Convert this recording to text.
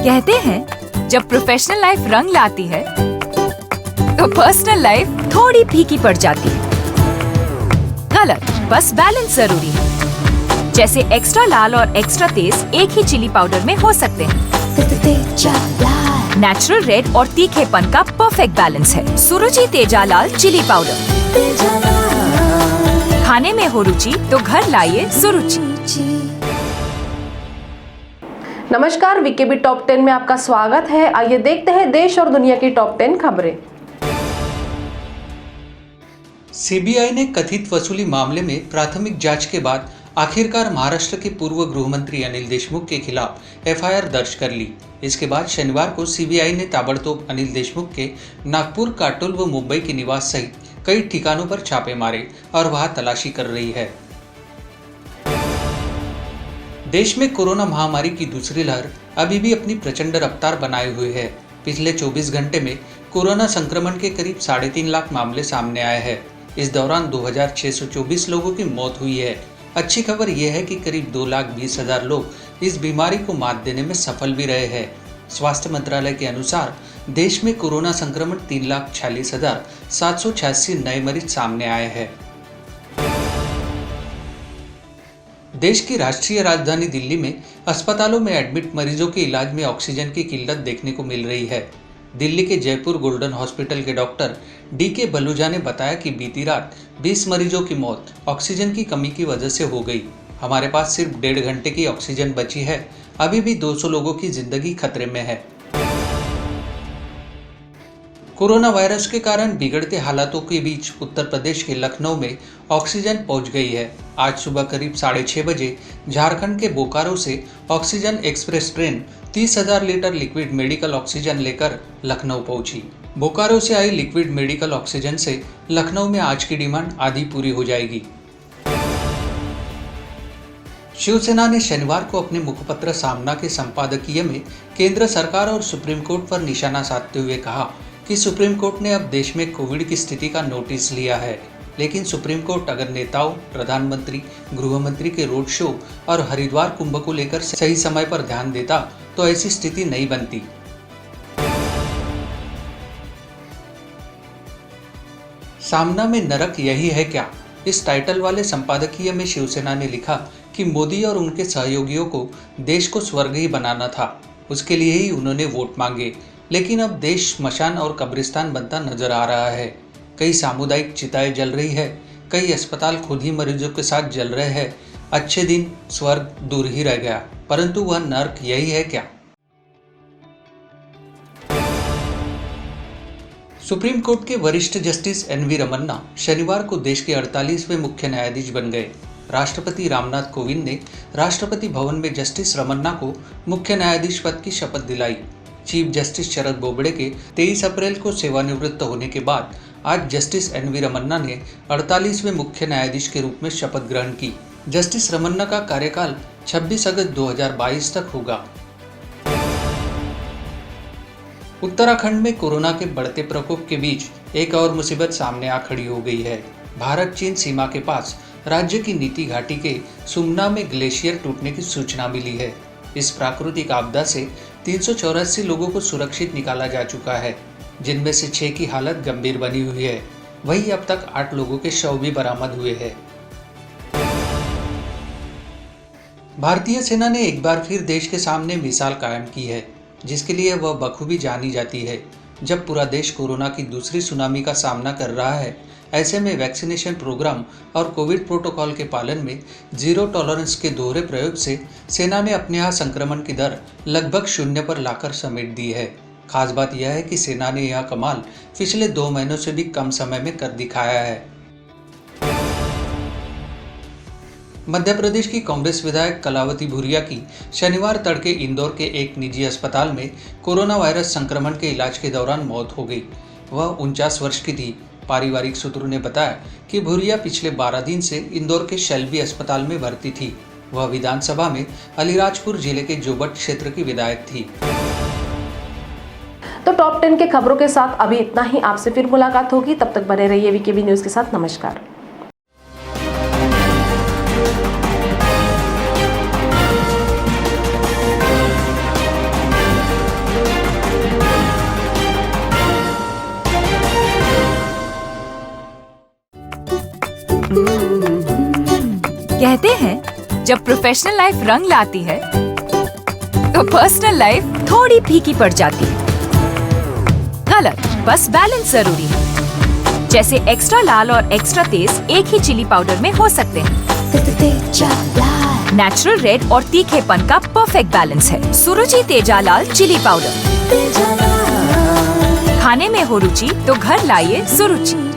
कहते हैं जब प्रोफेशनल लाइफ रंग लाती है तो पर्सनल लाइफ थोड़ी फीकी पड़ जाती है। गलत, बस बैलेंस जरूरी है। जैसे एक्स्ट्रा लाल और एक्स्ट्रा तेज एक ही चिली पाउडर में हो सकते हैं। नेचुरल रेड और तीखेपन का परफेक्ट बैलेंस है सुरुचि तेजा लाल चिली पाउडर। खाने में हो रुचि तो घर लाइए सुरुचि। नमस्कार, वीकेबी टॉप 10 में आपका स्वागत है। आइए देखते हैं देश और दुनिया की टॉप 10 खबरें। सीबीआई ने कथित वसूली मामले में प्राथमिक जांच के बाद आखिरकार महाराष्ट्र के पूर्व गृह मंत्री अनिल देशमुख के खिलाफ एफआईआर दर्ज कर ली। इसके बाद शनिवार को सीबीआई ने ताबड़तोड़ अनिल देशमुख के नागपुर, काटोल व मुंबई के निवास सहित कई ठिकानों पर छापे मारे और वहां तलाशी कर रही है। देश में कोरोना महामारी की दूसरी लहर अभी भी अपनी प्रचंड रफ्तार बनाए हुए है। पिछले 24 घंटे में कोरोना संक्रमण के करीब 3.5 लाख मामले सामने आए हैं। इस दौरान 2624 लोगों की मौत हुई है। अच्छी खबर यह है कि करीब 2,20,000 लोग इस बीमारी को मात देने में सफल भी रहे हैं। स्वास्थ्य मंत्रालय के अनुसार देश में कोरोना संक्रमण 3,46,786 नए मरीज सामने आए हैं। देश की राष्ट्रीय राजधानी दिल्ली में अस्पतालों में एडमिट मरीजों के इलाज में ऑक्सीजन की किल्लत देखने को मिल रही है। दिल्ली के जयपुर गोल्डन हॉस्पिटल के डॉक्टर डीके बलूजा ने बताया कि बीती रात 20 मरीजों की मौत ऑक्सीजन की कमी की वजह से हो गई। हमारे पास सिर्फ 1.5 घंटे की ऑक्सीजन बची है। अभी भी 200 लोगों की जिंदगी खतरे में है। कोरोना वायरस के कारण बिगड़ते हालातों के बीच उत्तर प्रदेश के लखनऊ में ऑक्सीजन पहुंच गई है। आज सुबह करीब 6:30 बजे झारखंड के बोकारो से oxygen express train 30,000 litre liquid medical oxygen लेकर लखनऊ पहुंची। बोकारो से आई लिक्विड मेडिकल ऑक्सीजन से लखनऊ में आज की डिमांड आधी पूरी हो जाएगी। शिवसेना ने शनिवार को अपने मुखपत्र सामना के संपादकीय में केंद्र सरकार और सुप्रीम कोर्ट पर निशाना साधते हुए कहा कि सुप्रीम कोर्ट ने अब देश में कोविड की स्थिति का नोटिस लिया है, लेकिन सुप्रीम कोर्ट अगर नेताओं, प्रधानमंत्री, गृह मंत्री के रोड शो और हरिद्वार कुंभ को लेकर सही समय पर ध्यान देता तो ऐसी स्थिति नहीं बनती। सामना में नरक यही है क्या? इस टाइटल वाले संपादकीय में शिवसेना ने लिखा कि मोदी और उनके सहयोगियों को देश को स्वर्ग ही बनाना था। उसके लिए ही उन्होंने वोट मांगे, लेकिन अब देश श्मशान और कब्रिस्तान बनता नजर आ रहा है। कई सामुदायिक चिताएं जल रही है, कई अस्पताल खुद ही मरीजों के साथ जल रहे हैं। अच्छे दिन, स्वर्ग दूर ही रह गया, परंतु वह नर्क यही है क्या? सुप्रीम कोर्ट के वरिष्ठ जस्टिस एनवी रमन्ना शनिवार को देश के 48वें मुख्य न्यायाधीश बन गए। राष्ट्रपति रामनाथ कोविंद ने राष्ट्रपति भवन में जस्टिस रमन्ना को मुख्य न्यायाधीश पद की शपथ दिलाई। चीफ जस्टिस शरद बोबड़े के 23 अप्रैल को सेवानिवृत्त होने के बाद आज जस्टिस एनवी रमन्ना ने 48वें मुख्य न्यायाधीश के रूप में शपथ ग्रहण की। जस्टिस रमन्ना का कार्यकाल 26 अगस्त 2022 तक होगा। उत्तराखंड में कोरोना के बढ़ते प्रकोप के बीच एक और मुसीबत सामने आ खड़ी हो गई है। भारत चीन सीमा के पास राज्य की नीति घाटी के सुमना में ग्लेशियर टूटने की सूचना मिली है। इस प्राकृतिक आपदा से 384 लोगों को सुरक्षित निकाला जा चुका है, जिनमें से 6 की हालत गंभीर बनी हुई है। वहीं अब तक 8 लोगों के शव भी बरामद हुए हैं। भारतीय सेना ने एक बार फिर देश के सामने मिसाल कायम की है, जिसके लिए वह बखूबी जानी जाती है। जब पूरा देश कोरोना की दूसरी सुनामी का सामना कर रहा है, ऐसे में वैक्सीनेशन प्रोग्राम और कोविड प्रोटोकॉल के पालन में जीरो टॉलरेंस के दोहरे प्रयोग से सेना ने अपने यहाँ संक्रमण की दर लगभग 0 पर लाकर समेट दी है। खास बात यह है कि सेना ने यह कमाल पिछले 2 महीनों से भी कम समय में कर दिखाया है। मध्य प्रदेश की कांग्रेस विधायक कलावती भूरिया की शनिवार तड़के इंदौर के एक निजी अस्पताल में कोरोना वायरस संक्रमण के इलाज के दौरान मौत हो गई। वह 49 वर्ष की थी। पारिवारिक सूत्रों ने बताया कि भूरिया पिछले 12 दिन से इंदौर के शेल्बी अस्पताल में भर्ती थी। वह विधानसभा में अलीराजपुर जिले के जोबट क्षेत्र की विधायक थी। तो टॉप 10 के खबरों के साथ अभी इतना ही। आपसे फिर मुलाकात होगी, तब तक बने रहिए वीकेबी न्यूज के साथ। नमस्कार। कहते हैं जब प्रोफेशनल लाइफ रंग लाती है तो पर्सनल लाइफ थोड़ी फीकी पड़ जाती है। गलत, बस बैलेंस जरूरी है। जैसे एक्स्ट्रा लाल और एक्स्ट्रा तेज एक ही चिली पाउडर में हो सकते हैं। नेचुरल रेड और तीखेपन का परफेक्ट बैलेंस है सुरुचि तेजा लाल चिली पाउडर। खाने में हो रुचि तो घर लाइए सुरुचि।